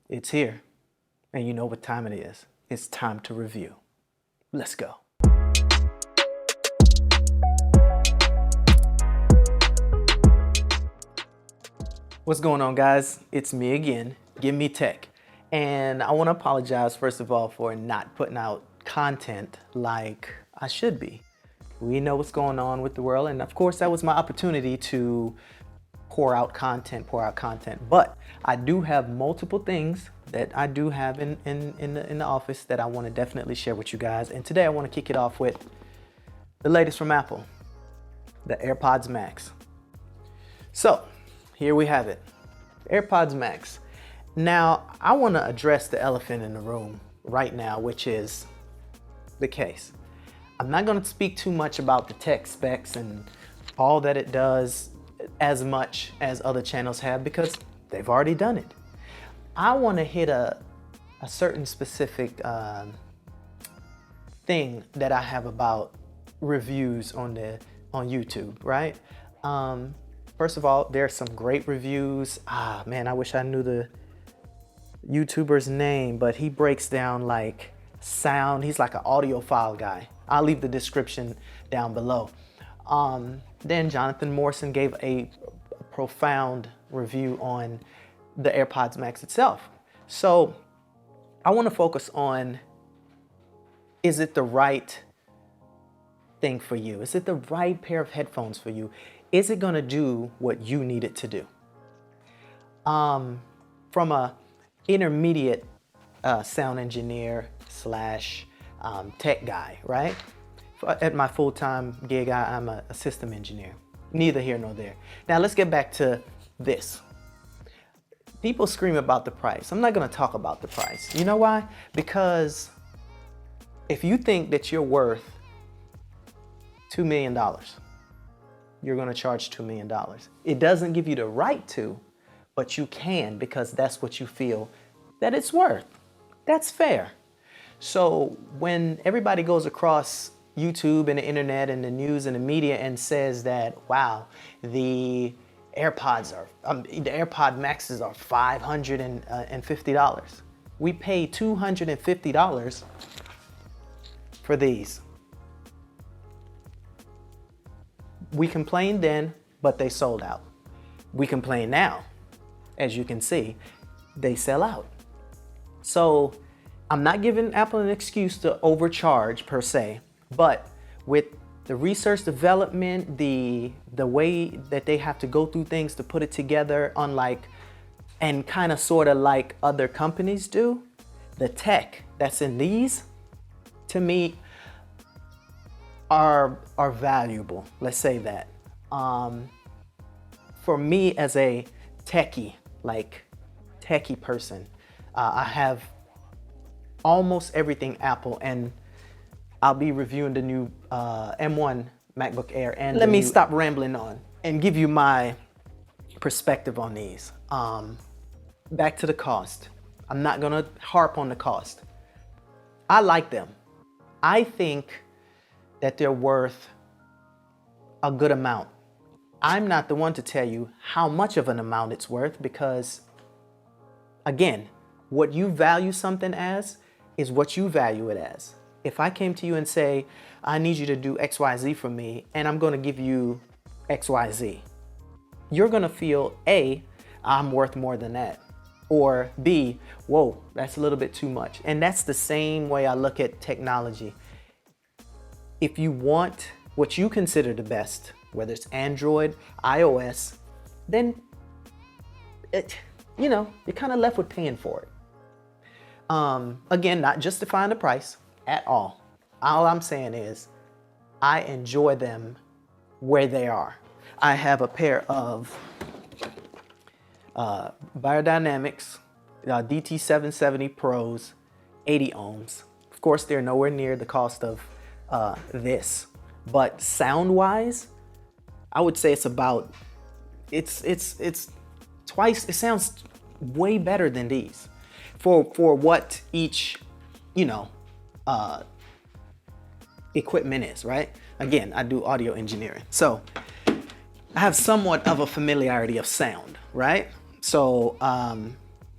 It's here, and you know what time it is. It's time to review. Let's go. What's going on, guys? It's me again, Give Me Tech. And I want to apologize, first of all, for not putting out content like I should be. We know what's going on with the world, and of course, that was my opportunity to pour out content. But I do have multiple things that I do have in the office that I want to definitely share with you guys. And today I want to kick it off with the latest from Apple, the AirPods Max. So here we have it, AirPods Max. Now I want to address the elephant in the room right now, which is the case. I'm not going to speak too much about the tech specs and all that it does as much as other channels have, because they've already done it. I want to hit a certain specific thing that I have about reviews on YouTube, right? First of all, there's some great reviews. Man, I wish I knew the YouTuber's name, but he breaks down like sound. He's like an audiophile guy. I'll leave the description down below. Then Jonathan Morrison gave a profound review on the AirPods Max itself. So I want to focus on, is it the right thing for you? Is it the right pair of headphones for you? Is it going to do what you need it to do? From a intermediate sound engineer slash tech guy, right? At my full-time gig, I'm a system engineer. Neither here nor there. Now let's get back to this. People scream about the price. I'm not gonna talk about the price. You know why? Because if you think that you're worth $2 million, you're gonna charge $2 million. It doesn't give you the right to, but you can, because that's what you feel that it's worth. That's fair. So when everybody goes across YouTube and the internet and the news and the media and says that, wow, the AirPods the AirPod Maxes are $550. We pay $250 for these. We complained then, but they sold out. We complain now. As you can see, they sell out. So I'm not giving Apple an excuse to overcharge per se, but with the research development, the way that they have to go through things to put it together, unlike and kind of sort of like other companies do, the tech that's in these, to me, are valuable. Let's say that. For me as a techie person, I have almost everything Apple, and I'll be reviewing the new M1 MacBook Air. And let me stop rambling on and give you my perspective on these. Back to the cost. I'm not gonna harp on the cost. I like them. I think that they're worth a good amount. I'm not the one to tell you how much of an amount it's worth, because again, what you value something as is what you value it as. If I came to you and say, I need you to do XYZ for me, and I'm gonna give you XYZ, you're gonna feel A, I'm worth more than that, or B, whoa, that's a little bit too much. And that's the same way I look at technology. If you want what you consider the best, whether it's Android, iOS, then you're kind of left with paying for it. Again, not justifying the price at all. All I'm saying is I enjoy them where they are. I have a pair of Biodynamics DT770 Pros, 80 ohms. Of course, they're nowhere near the cost of this, but sound-wise, I would say it's twice. It sounds way better than these for what each equipment is, right? Again, I do audio engineering, so I have somewhat of a familiarity of sound, right? So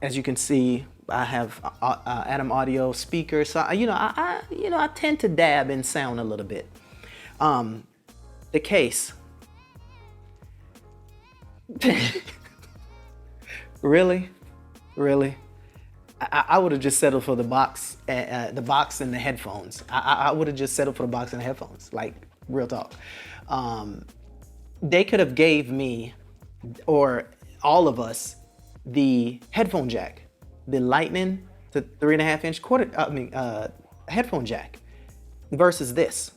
as you can see, I have Atom Audio speakers. So I tend to dab in sound a little bit. The case, really, really. I would have just settled for the box and the headphones. I would have just settled for the box and the headphones, like real talk. They could have gave me, or all of us, the headphone jack, the Lightning, the 3.5-inch headphone jack, versus this,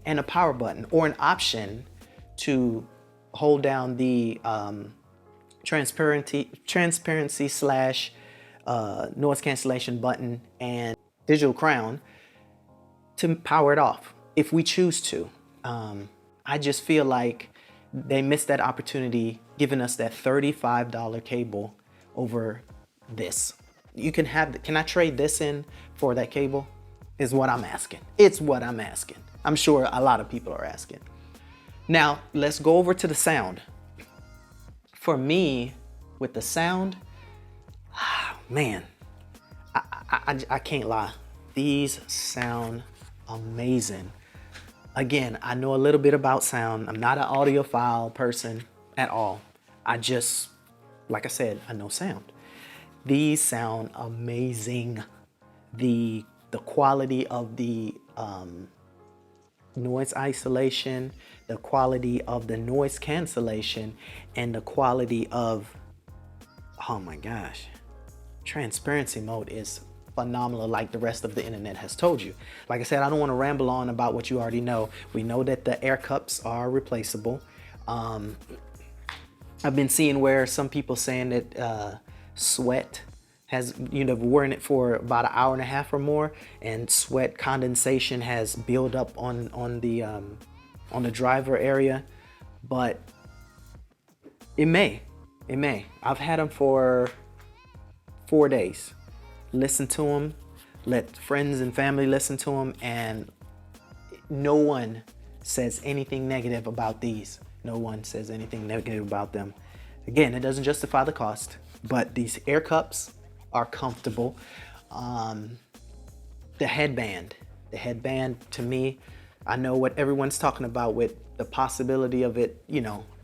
and a power button, or an option to hold down the transparency slash noise cancellation button and digital crown to power it off if we choose to. I just feel like they missed that opportunity giving us that $35 cable over this. You can have, can I trade this in for that cable? Is what I'm asking. It's what I'm asking. I'm sure a lot of people are asking. Now, let's go over to the sound. For me, with the sound, man, I can't lie. These sound amazing. Again, I know a little bit about sound. I'm not an audiophile person at all. I just, like I said, I know sound. These sound amazing. The quality of the noise isolation, the quality of the noise cancellation, and the quality of, oh my gosh, transparency mode is phenomenal, like the rest of the internet has told you. Like I said, I don't want to ramble on about what you already know. We know that the air cups are replaceable. I've been seeing where some people saying that sweat has, wearing it for about an hour and a half or more, and sweat condensation has built up on the driver area, but it may. I've had them for 4 days. Listen to them, let friends and family listen to them, and no one says anything negative about these. No one says anything negative about them. Again, it doesn't justify the cost, but these air cups are comfortable. The headband to me, I know what everyone's talking about with the possibility of it,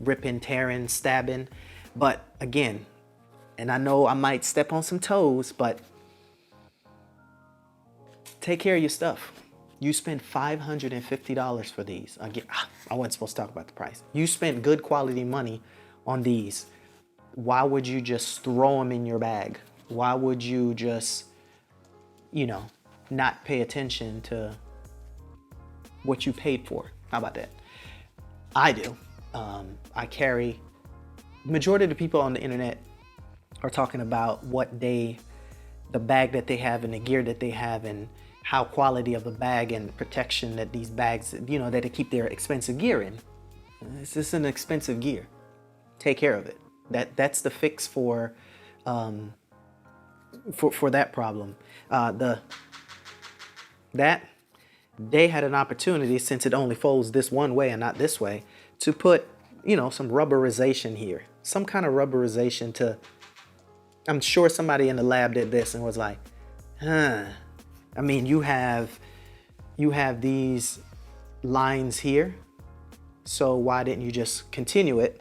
ripping, tearing, stabbing. But again, and I know I might step on some toes, but take care of your stuff. You spend $550 for these. Again, I wasn't supposed to talk about the price. You spent good quality money on these. Why would you just throw them in your bag? Why would you just, not pay attention to what you paid for? How about that? I do. I carry, majority of the people on the internet are talking about the bag that they have and the gear that they have, and how quality of the bag and protection that these bags, that they keep their expensive gear in. This is an expensive gear. Take care of it. That's the fix for that problem. They had an opportunity, since it only folds this one way and not this way, to put, some rubberization here, some kind of rubberization to. I'm sure somebody in the lab did this and was like, I mean, you have these lines here, so why didn't you just continue it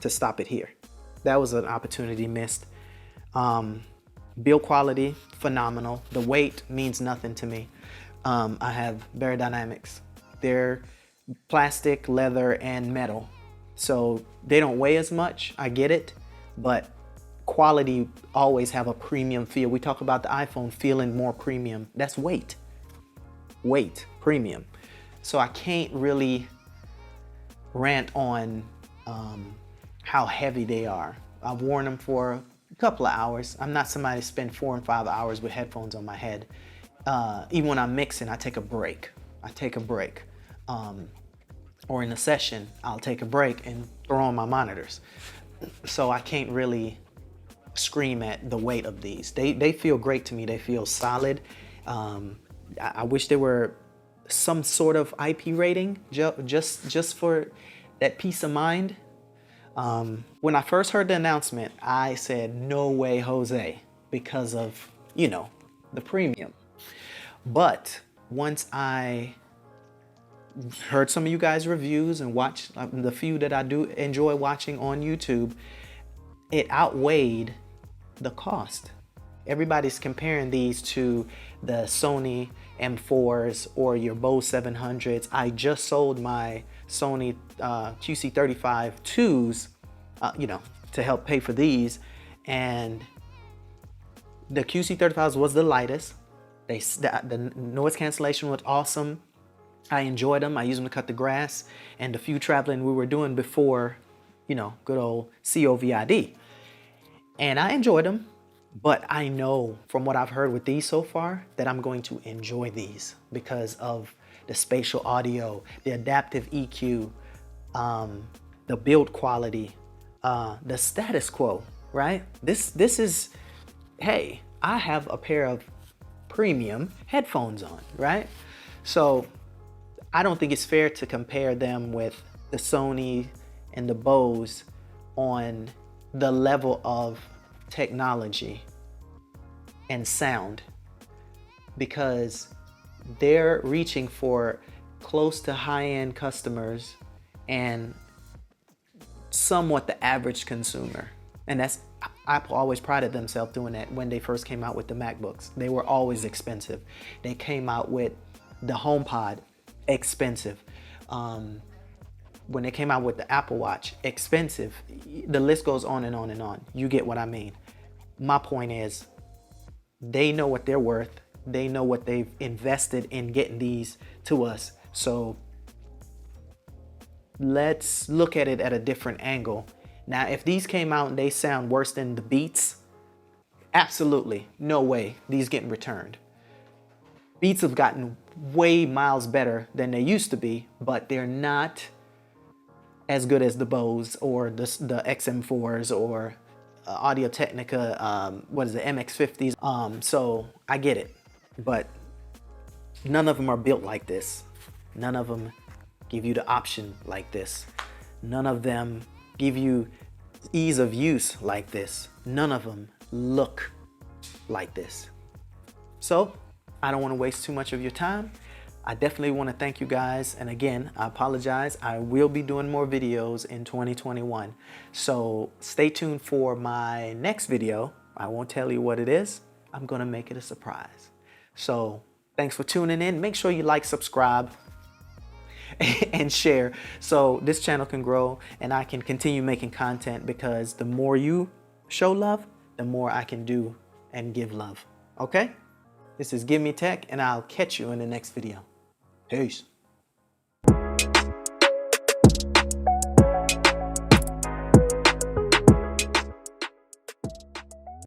to stop it here? That was an opportunity missed. Build quality, phenomenal. The weight means nothing to me. I have Dynamics. They're plastic, leather, and metal, so they don't weigh as much. I get it, but quality always have a premium feel. We talk about the iPhone feeling more premium. That's weight, premium. So I can't really rant on how heavy they are. I've worn them for a couple of hours. I'm not somebody to spend 4 and 5 hours with headphones on my head. Even when I'm mixing, I take a break. Or in a session, I'll take a break and throw on my monitors. So I can't really scream at the weight of these. They feel great to me. They feel solid. I wish there were some sort of IP rating just for that peace of mind. When I first heard the announcement, I said, no way, Jose, because of, you know, the premium. But once I heard some of you guys' reviews and watched the few that I do enjoy watching on YouTube, it outweighed the cost. Everybody's comparing these to the Sony M4s or your Bose 700s. I just sold my Sony QC35 2s, you know, to help pay for these. And the QC35s was the lightest. The noise cancellation was awesome. I enjoyed them. I used them to cut the grass and the few traveling we were doing before, you know, good old COVID. And I enjoyed them. But I know from what I've heard with these so far that I'm going to enjoy these because of the spatial audio, the adaptive EQ, the build quality, the status quo, right? This is, hey, I have a pair of premium headphones on, right? So I don't think it's fair to compare them with the Sony and the Bose on the level of technology and sound, because they're reaching for close to high-end customers and somewhat the average consumer. And that's, Apple always prided themselves doing that. When they first came out with the MacBooks, they were always expensive. They came out with the HomePod, expensive. When they came out with the Apple Watch, expensive. The list goes on and on and on. You get what I mean. My point is, they know what they're worth. They know what they've invested in getting these to us. So let's look at it at a different angle. Now, if these came out and they sound worse than the Beats, absolutely, no way these getting returned. Beats have gotten way miles better than they used to be, but they're not as good as the Bose or the XM4s or Audio-Technica, what is it, MX50s. So I get it, but none of them are built like this. None of them give you the option like this. None of them give you ease of use like this. None of them look like this. So I don't want to waste too much of your time. I definitely want to thank you guys. And again, I apologize. I will be doing more videos in 2021. So stay tuned for my next video. I won't tell you what it is. I'm going to make it a surprise. So thanks for tuning in. Make sure you like, subscribe, and share so this channel can grow and I can continue making content, because the more you show love, the more I can do and give love. Okay? This is Give Me Tech, and I'll catch you in the next video. Peace.